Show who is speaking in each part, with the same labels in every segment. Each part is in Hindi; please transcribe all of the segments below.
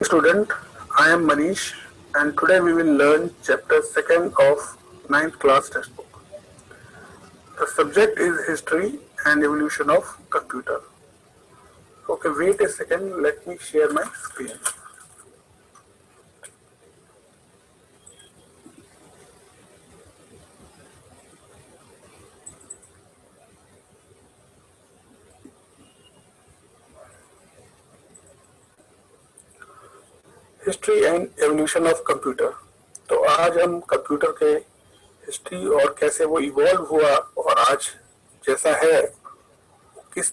Speaker 1: Student, I am Manish and today we will learn chapter 2nd of ninth class textbook. The subject is history and evolution of computer. Okay, wait a second, let me share my screen. History and evolution of computer. तो आज हम कंप्यूटर के हिस्ट्री और कैसे वो इवॉल्व हुआ और आज जैसा है किस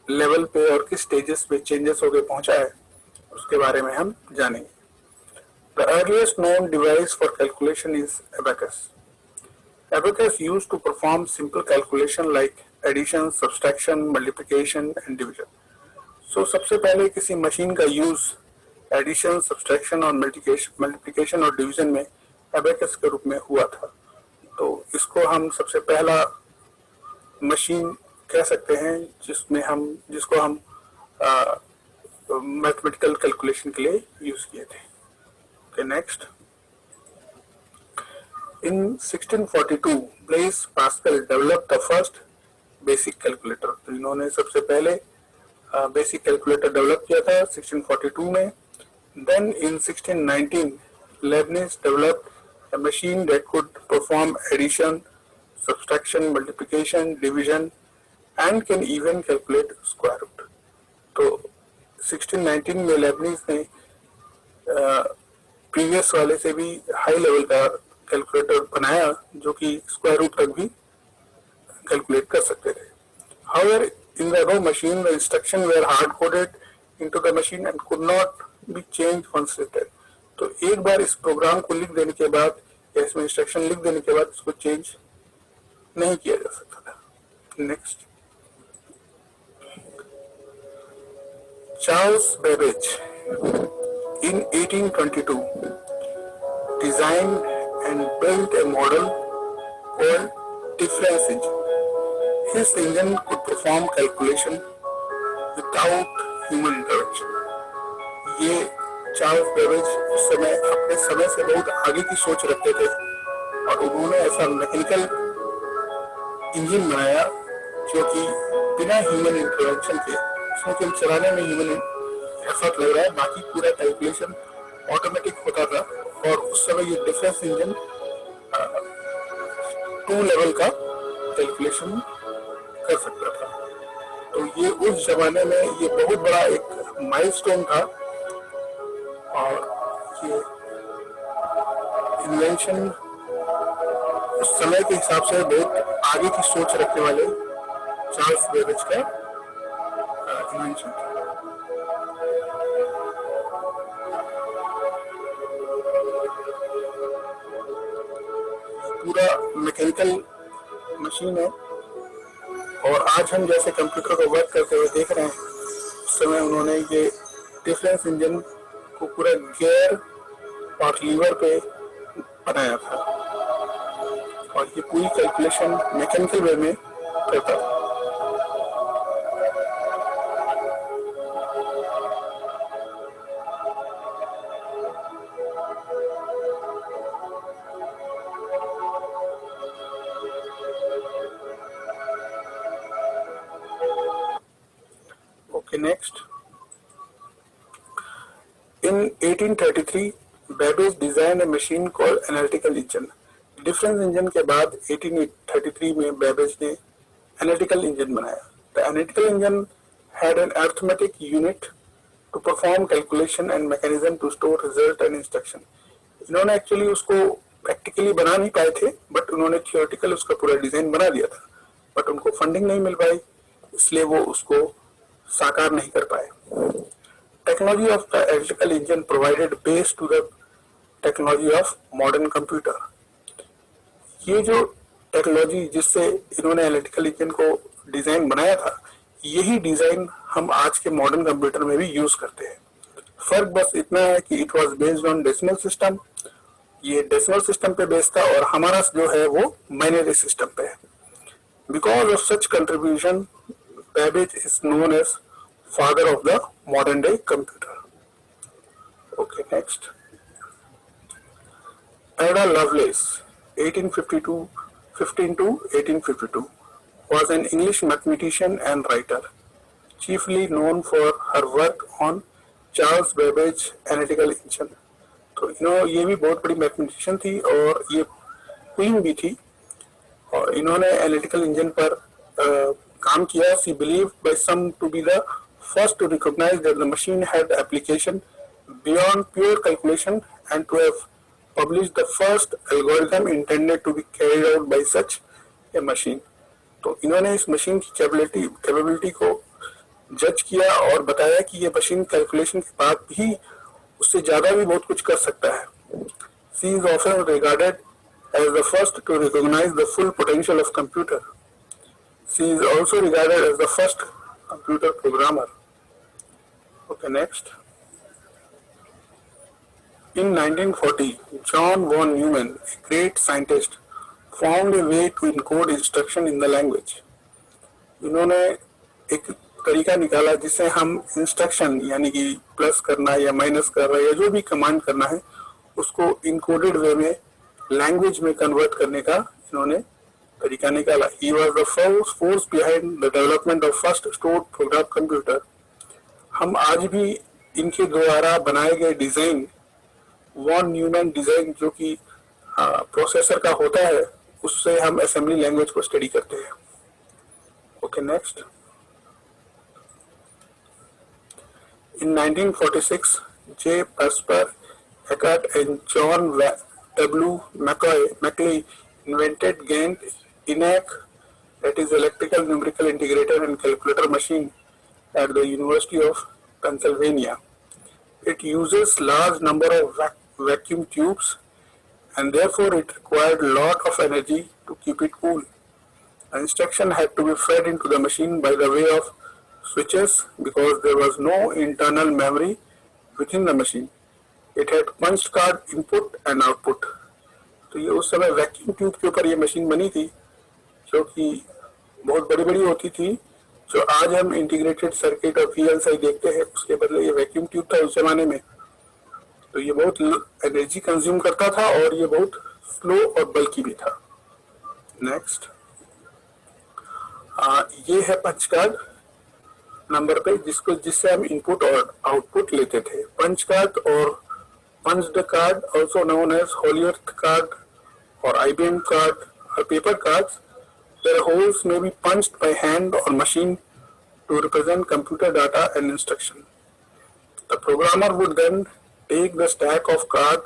Speaker 1: लेवल पे और किस स्टेजेस पे चेंजेस होके पहुंचा है उसके बारे में हम जानेंगे। The earliest known device for calculation is abacus. Abacus used to perform simple calculation like addition, subtraction, multiplication and division. So सबसे पहले किसी मशीन का यूज एडिशन, सब्सट्रैक्शन और मल्टीप्लिकेशन और डिवीजन में एबेकस के रूप में हुआ था। तो इसको हम सबसे पहला मशीन कह सकते हैं जिसको हम मैथमेटिकल कैलकुलेशन के लिए यूज किए थे। Okay, next. In 1642, Blaise Pascal developed the first basic calculator. तो इन्होंने सबसे पहले बेसिक कैलकुलेटर डेवलप किया था 1642 में। Then in 1619, Leibniz developed a machine that could perform addition, subtraction, multiplication, division, and can even calculate square root. तो 1619 में लेबनिज ने प्रीवियस वाले से भी हाई लेवल का कैलकुलेटर बनाया जो कि स्क्वायर रूट तक भी कैलकुलेट कर सकते थे। However, in the raw machine, the instructions were hard coded into the machine and could not be changed once written. तो एक बार इस प्रोग्राम को लिख देने के बाद या इसमें इंस्ट्रक्शन लिख देने के बाद इसको चेंज नहीं किया जा सकता था। Next, Charles Babbage in 1822 designed and built a model called difference engine. His engine could perform calculation without human intervention. ये चार्ल्स बेबेज उस समय अपने समय से बहुत आगे की सोच रखते थे और उन्होंने ऐसा मैकेनिकल इंजन बनाया जो कि बिना ह्यूमन इंटरवेंशन के, उसमें केवल चलाने में ह्यूमन एफर्ट लग रहा है, बाकी पूरा कैलकुलेशन ऑटोमेटिक होता था। और उस समय ये डिफरेंस इंजन 2 लेवल का कैलकुलेशन कर सकता था। तो ये उस जमाने में ये बहुत बड़ा एक माइलस्टोन था और ये इन्वेंशन उस समय के हिसाब से बहुत आगे की सोच रखने वाले चार्ल्स बेबेज का इन्वेंशन था। पूरा मैकेनिकल मशीन है और आज हम जैसे कंप्यूटर को वर्क करते हुए देख रहे हैं उस समय उन्होंने ये डिफरेंस इंजन को पूरा गियर और लीवर पे बनाया था और ये पूरी कैलकुलेशन मैकेनिकल वे में करता था। Next, in 1833, Babbage designed a machine called analytical engine. Difference engine के बाद 1833 में Babbage ने analytical engine बनाया। The analytical engine had an arithmetic unit to perform calculation and mechanism to store result and instruction. इन्होंने एक्चुअली उसको प्रैक्टिकली बना नहीं पाए थे, बट उन्होंने थियोरेटिकल उसका पूरा डिजाइन बना दिया था, बट उनको फंडिंग नहीं मिल पाई, इसलिए वो उसको साकार नहीं कर पाए। Technology of the electrical engine provided base to the technology of modern computer. ये जो टेक्नोलॉजी जिससे इन्होंने इलेक्ट्रिकल इंजन को डिजाइन बनाया था, यही डिजाइन हम आज के मॉडर्न कंप्यूटर में भी यूज करते हैं। फर्क बस इतना है कि it was based on decimal system, ये डेसिमल सिस्टम पे बेस्ड था और हमारा जो है वो बाइनरी सिस्टम पे है। Because of such contribution Babbage is known as father of the modern day computer. Next, Ada Lovelace, 15 to 1852, was an English mathematician and writer, chiefly known for her work on Charles Babbage analytical engine. तो ये भी बहुत बड़ी मैथमेटिशियन थी और ये क्वीन भी थी और इन्होंने एनालिटिकल इंजन पर काम किया. She believed by some to be the first to recognize that the machine had application beyond pure calculation and to have published the first algorithm intended to be carried out by such a machine. तो इन्होंने इस मशीन की कैपेबिलिटी को जज किया और बताया कि ये मशीन कैलकुलेशन के बाद भी उससे ज्यादा भी बहुत कुछ कर सकता है. She is often regarded as the first to recognize the full potential of computer. She is also regarded as the first computer programmer. Okay, next. In 1940, John von Neumann, a great scientist, found a way to encode instruction in the language. इन्होंने एक तरीका निकाला जिससे हम इंस्ट्रक्शन यानी कि प्लस करना या माइनस करना या जो भी कमांड करना है उसको इनकोडेड वे में लैंग्वेज में कन्वर्ट करने का इन्होंने तरीका निकाला. He was the force behind the development of first stored program computer. हम आज भी इनके द्वारा बनाए गए डिजाइन वॉन न्यूमैन डिजाइन जो कि प्रोसेसर का होता है उससे हम असेंबली लैंग्वेज को स्टडी करते हैं. Okay, next. In 1946, J. Presper, Eckert and John W. Maclay invented ENIAC, that is Electrical Numerical Integrator and Calculator Machine, at the University of Pennsylvania. It uses large number of vacuum tubes and therefore it required a lot of energy to keep it cool. Instruction had to be fed into the machine by the way of switches because there was no internal memory within the machine. It had punch card input and output. तो ये उस समय वैक्यूम ट्यूब के ऊपर ये मशीन बनी थी जो कि बहुत बड़ी बड़ी होती थी. जो आज हम इंटीग्रेटेड सर्किट और VLSI देखते हैं उसके बदले ये वैक्यूम ट्यूब था उस जमाने में. तो ये बहुत एनर्जी कंज्यूम करता था और ये बहुत स्लो और बल्कि भी था. नेक्स्ट, ये है पंच कार्ड नंबर पे जिससे हम इनपुट और आउटपुट लेते थे. पंच कार्ड और punched card, also known as Holyoake card or IBM card or paper cards, their holes may be punched by hand or machine to represent computer data and instruction. The programmer would then take the stack of card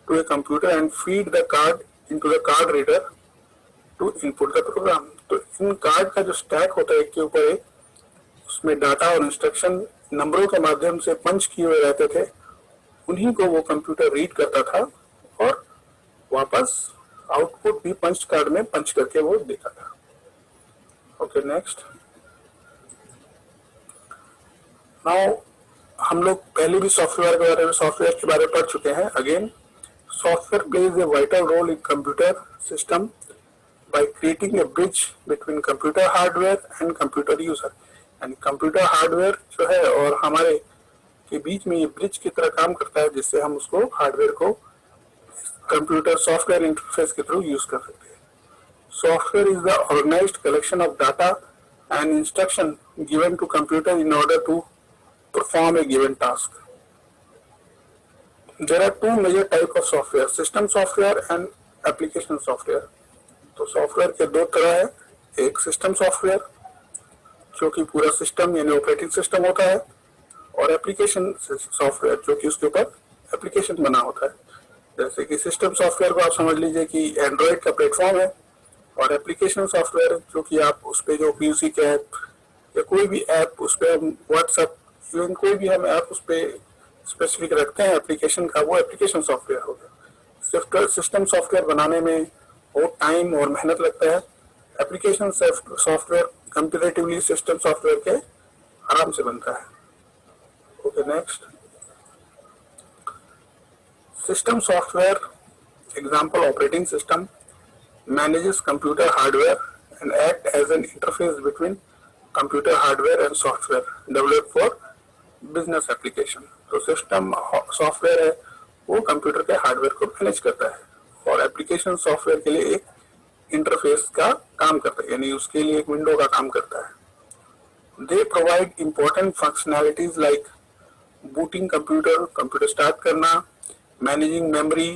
Speaker 1: to a computer and feed the card into the card reader to input the program. तो इन कार्ड का जो स्टैक होता है एक के ऊपर एक उसमें डाटा और इंस्ट्रक्शन नंबरों के माध्यम से पंच किए हुए रहते थे. उन्हीं को वो कंप्यूटर रीड करता था और वापस आउटपुट भी पंच कार्ड में पंच करके वो देता था. Okay, next. नाउ हम लोग पहले भी सॉफ्टवेयर के बारे में पढ़ चुके हैं. Again, software plays a vital role in computer system by creating a bridge between computer hardware and computer user. And computer hardware जो है और हमारे के बीच में ये ब्रिज की तरह काम करता है जिससे हम उसको हार्डवेयर को कंप्यूटर सॉफ्टवेयर इंटरफेस के थ्रू यूज कर सकते हैं. Software is the organised collection of data and instruction given to computer in order to perform a given task. There are two major type of software, system software and application software. तो सॉफ्टवेयर के दो तरह है. एक सिस्टम सॉफ्टवेयर जो कि पूरा सिस्टम यानी ऑपरेटिंग सिस्टम होता है और एप्लीकेशन सॉफ्टवेयर जो कि उसके ऊपर एप्लीकेशन बना होता है. जैसे कि सिस्टम सॉफ्टवेयर को आप समझ लीजिए कि एंड्रॉइड का प्लेटफॉर्म है और एप्लीकेशन सॉफ्टवेयर जो कि आप उस पर जो म्यूजिक ऐप या कोई भी ऐप उस पर व्हाट्सएप इवन कोई भी हम ऐप उस पर स्पेसिफिक रखते हैं एप्लीकेशन का, वो एप्लीकेशन सॉफ्टवेयर होगा. सिस्टम सॉफ्टवेयर बनाने में बहुत टाइम और मेहनत लगता है. Application software comparatively system software के आराम से बनता है. Okay, next. System software example operating system manages computer hardware and act as an interface between computer hardware and software developed for business application. तो सिस्टम सॉफ्टवेयर है वो कंप्यूटर के हार्डवेयर को मैनेज करता है और एप्लीकेशन सॉफ्टवेयर के लिए एक इंटरफेस का काम करता है, यानी उसके लिए एक विंडो का काम करता है. They provide important functionalities like booting computer, computer start करना, मैनेजिंग मेमोरी,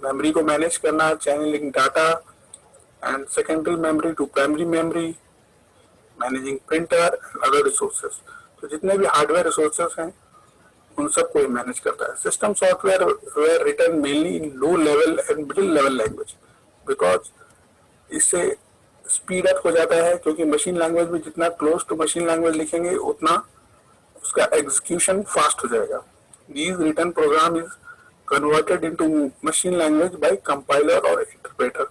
Speaker 1: मेमोरी को मैनेज करना, channelling data and secondary memory to primary memory, managing printer and other resources. तो जितने भी हार्डवेयर रिसोर्सेज हैं उन सबको ये मैनेज करता है. System software were written mainly in low level and middle level language because इससे स्पीड अप हो जाता है, क्योंकि मशीन लैंग्वेज में जितना क्लोज टू मशीन लैंग्वेज लिखेंगे उतना उसका एग्जीक्यूशन फास्ट हो जाएगा. These written program is converted into machine language by compiler और इंटरप्रेटर.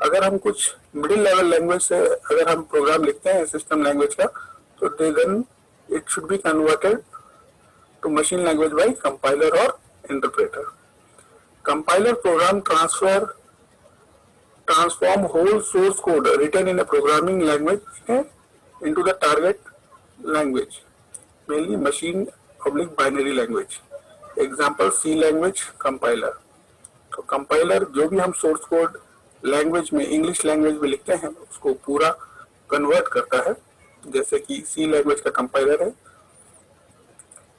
Speaker 1: अगर हम कुछ मिडिल लेवल लैंग्वेज से अगर हम प्रोग्राम लिखते हैं सिस्टम लैंग्वेज का, तो then it should be converted to machine language by compiler और interpreter. Compiler program transform whole source code written in a programming language into the target language, mainly machine public binary language. Example C language compiler. तो कंपाइलर जो भी हम सोर्स कोड लैंग्वेज में इंग्लिश लैंग्वेज में लिखते हैं उसको पूरा कन्वर्ट करता है, जैसे कि सी लैंग्वेज का कंपाइलर है.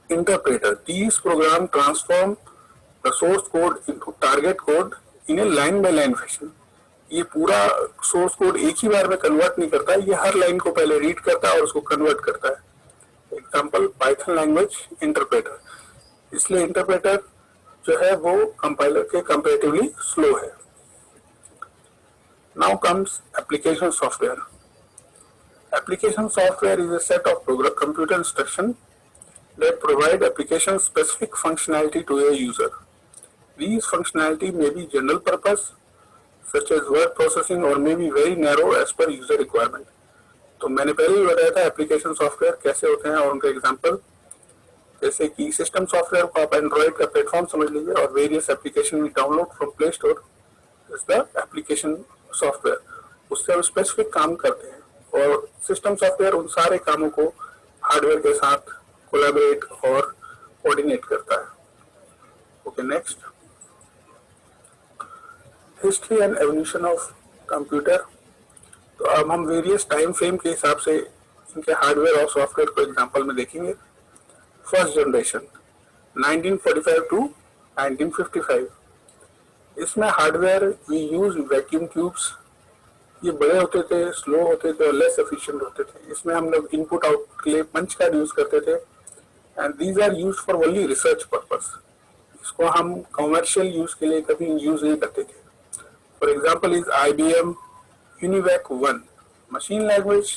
Speaker 1: Interpreter, these program transform the source code into target code in a line by line fashion. ये पूरा सोर्स कोड एक ही बार में कन्वर्ट नहीं करता, ये हर लाइन को पहले रीड करता है और उसको कन्वर्ट करता है. Example Python language interpreter. इसलिए इंटरप्रेटर जो है वो कंपाइलर के कंपैरेटिवली स्लो है. Now comes application software. Application software is a set of computer instruction that provide application specific functionality to a user. These functionality may be general purpose such as word processing or may be very narrow as per user requirement. तो मैंने पहले ही बताया था एप्लीकेशन सॉफ्टवेयर कैसे होते हैं और उनका एग्जांपल, जैसे कि सिस्टम सॉफ्टवेयर को आप एंड्रॉइड का प्लेटफॉर्म समझ लीजिए और वेरियस एप्लीकेशन भी download from play store is the application software. उससे हम स्पेसिफिक काम करते हैं और सिस्टम सॉफ्टवेयर उन सारे कामों को हार्डवेयर के साथ कोलैबोरेट और कोऑर्डिनेट करता है. Okay, next, history and evolution of computer. तो अब हम वेरियस टाइम फ्रेम के हिसाब से इनके हार्डवेयर और सॉफ्टवेयर को एग्जांपल में देखेंगे. First generation 1945 to 1955. इसमें hardware we use vacuum tubes. ये बड़े होते थे, स्लो होते थे और लेस एफिशिएंट होते थे. इसमें हम लोग इनपुट आउटपुट के लिए पंच कार्ड यूज करते थे and these are used for only research purpose. इसको हम कमर्शियल यूज के लिए कभी यूज नहीं करते थे. For example is IBM UNIVAC 1. Machine language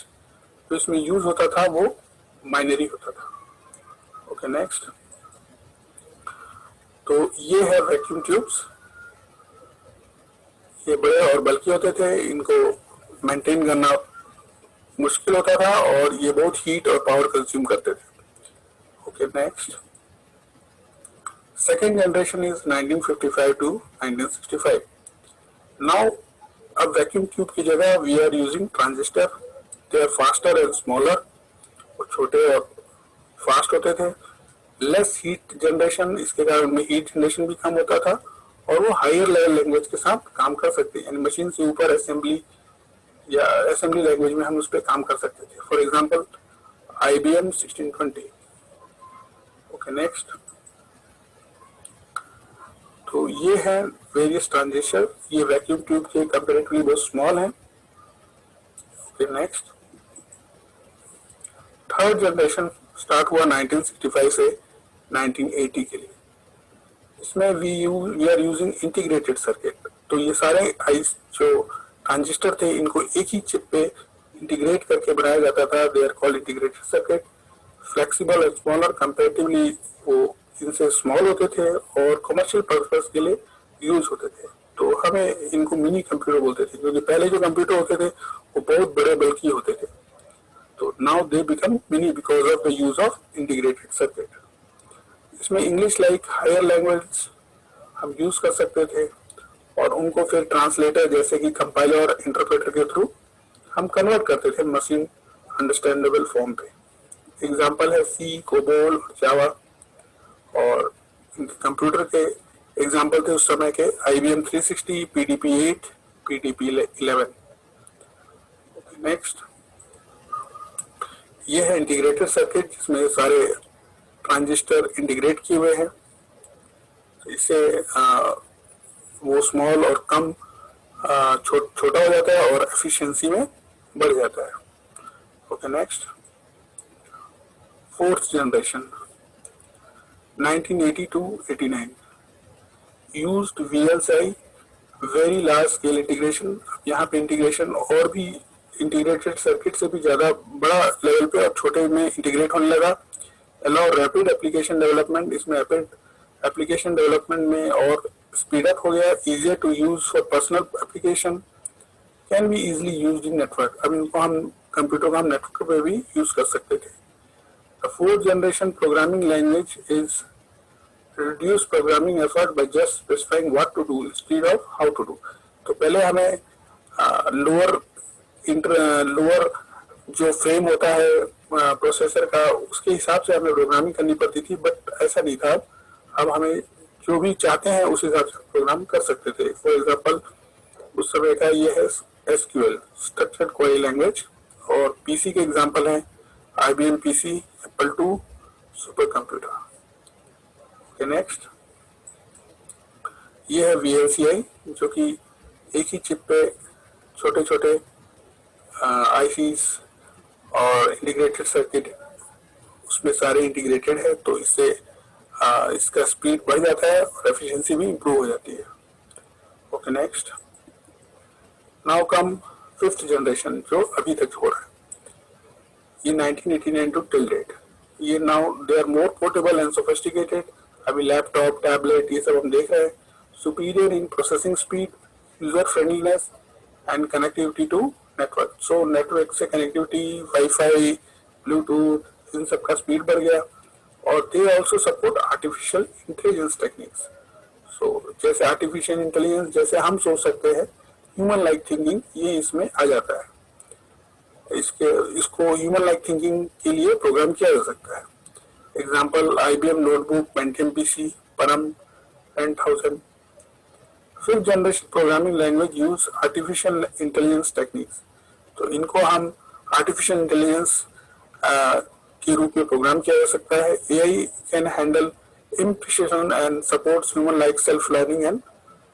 Speaker 1: जो इसमें यूज होता था वो बाइनरी होता था. ओके, नेक्स्ट, तो ये है वैक्यूम ट्यूब्स. ये बड़े और बल्कि होते थे, इनको मेंटेन करना मुश्किल होता था और ये बहुत हीट और पावर कंज्यूम करते थे. Okay, next. Second generation is 1955 to 1965. Now, अब वैक्यूम ट्यूब की जगह we are using transistor. They are faster and smaller. वो छोटे और फास्ट होते थे. Less heat generation, इसके कारण में heat generation भी कम होता था और वो हायर लेवल लैंग्वेज के साथ काम कर सकते हैं, यानी मशीन से ऊपर असेंबली या असेंबली लैंग्वेज में हम उस पर काम कर सकते थे. For example IBM 1620. Okay, next, तो ये है वेरियस ट्रांजिस्टर. ये वैक्यूम ट्यूब के कंपैरेटिवली बहुत स्मॉल है. Okay, next, third generation start हुआ 1965 से 1980 के लिए. इसमें we are using integrated circuit. तो ये सारे जो ट्रांजिस्टर थे इनको एक ही चिप पे इंटीग्रेट करके बनाया जाता था. They are called integrated circuit. Flexible and smaller, comparatively वो इनसे स्मॉल होते थे और कमर्शियल पर्पस के लिए यूज होते थे. तो हमें इनको मिनी कंप्यूटर बोलते थे, क्योंकि पहले जो कंप्यूटर होते थे वो बहुत बड़े बल्कि होते थे. तो now they become mini because of the use of integrated circuit. इसमें इंग्लिश लाइक हायर लैंग्वेज हम यूज कर सकते थे और उनको फिर ट्रांसलेटर जैसे कि कंपाइलर और इंटरप्रेटर के थ्रू हम कन्वर्ट करते थे मशीन अंडरस्टैंडेबल फॉर्म पे. एग्जाम्पल है सी, कोबोल, जावा. और कंप्यूटर के एग्जाम्पल थे उस समय के IBM 360, PDP-8, PDP-11। नेक्स्ट, ये है इंटीग्रेटेड सर्किट जिसमें सारे ट्रांजिस्टर इंटीग्रेट किए हुए हैं। इससे वो स्मॉल और कम छोटा हो जाता है और एफिशिएंसी में बढ़ जाता है। Okay, next, fourth generation 1980 to 89 used VLSI, very large scale integration. यहाँ पे इंटीग्रेशन और भी इंटीग्रेटेड सर्किट से भी ज्यादा बड़ा लेवल पे और छोटे में इंटीग्रेट होने लगा। अलाउ रैपिड एप्लीकेशन डेवलपमेंट, इसमें रैपिड एप्लीकेशन डेवलपमेंट में और स्पीड अप हो गया। Easier to use for personal application, can be easily used in network. अब इनको हम कंप्यूटर को हम नेटवर्क पे भी यूज कर सकते थे। The fourth generation programming language is reduce programming effort by just specifying what to do instead of how to do। तो पहले हमें लोअर जो फ्रेम होता है प्रोसेसर का, उसके हिसाब से हमें प्रोग्रामिंग करनी पड़ती थी, बट ऐसा नहीं था। अब हमें जो भी चाहते हैं उस हिसाब से प्रोग्राम कर सकते थे। फॉर एग्जांपल उस समय का ये है SQL, स्ट्रक्चर्ड क्वेरी लैंग्वेज, और PC के एग्जांपल हैं IBM PC, Apple II, super computer. Next, ये है VLCI जो कि एक ही चिप पे छोटे छोटे ICs और इंटीग्रेटेड सर्किट उसमें सारे इंटीग्रेटेड है, तो इससे इसका स्पीड बढ़ जाता है और एफिशिएंसी भी इंप्रूव हो जाती है। Okay, next, now come fifth generation जो अभी तक हो रहा है, ये 1989 टू टिल डेट। ये now they are more portable and sophisticated. अभी लैपटॉप, टैबलेट ये सब हम देख रहे हैं। Superior in processing speed, user friendliness and connectivity to network. So network से कनेक्टिविटी, वाईफाई, ब्लूटूथ, इन सब का स्पीड बढ़ गया। और they also support artificial intelligence techniques. So जैसे आर्टिफिशियल इंटेलिजेंस, जैसे हम सोच सकते हैं, ह्यूमन लाइक थिंकिंग, ये इसमें आ जाता है। इसको ह्यूमन लाइक थिंकिंग के लिए प्रोग्राम किया जा सकता है। Example IBM notebook, Pentium PC, परम 10,000। Fifth generation programming language use artificial intelligence techniques. तो इनको हम आर्टिफिशियल इंटेलिजेंस के रूप में प्रोग्राम किया जा सकता है। AI can handle implication and supports human like self learning and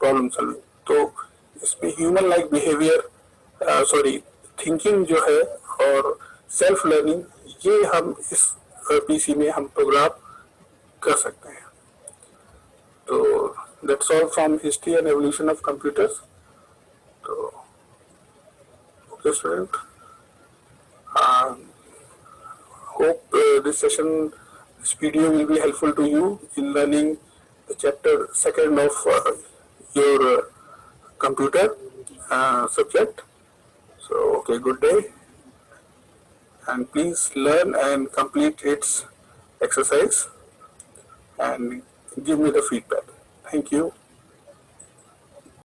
Speaker 1: problem solving. तो इसमें ह्यूमन लाइक बिहेवियर, थिंकिंग जो है और सेल्फ लर्निंग, ये हम इस PC में हम प्रोग्राम कर सकते हैं। तो that's all from history and evolution of computers. तो okay student, hope this session, this video will be helpful to you in learning the chapter 2 of your computer subject. So okay, good day, and please learn and complete its exercise and give me the feedback. Thank you.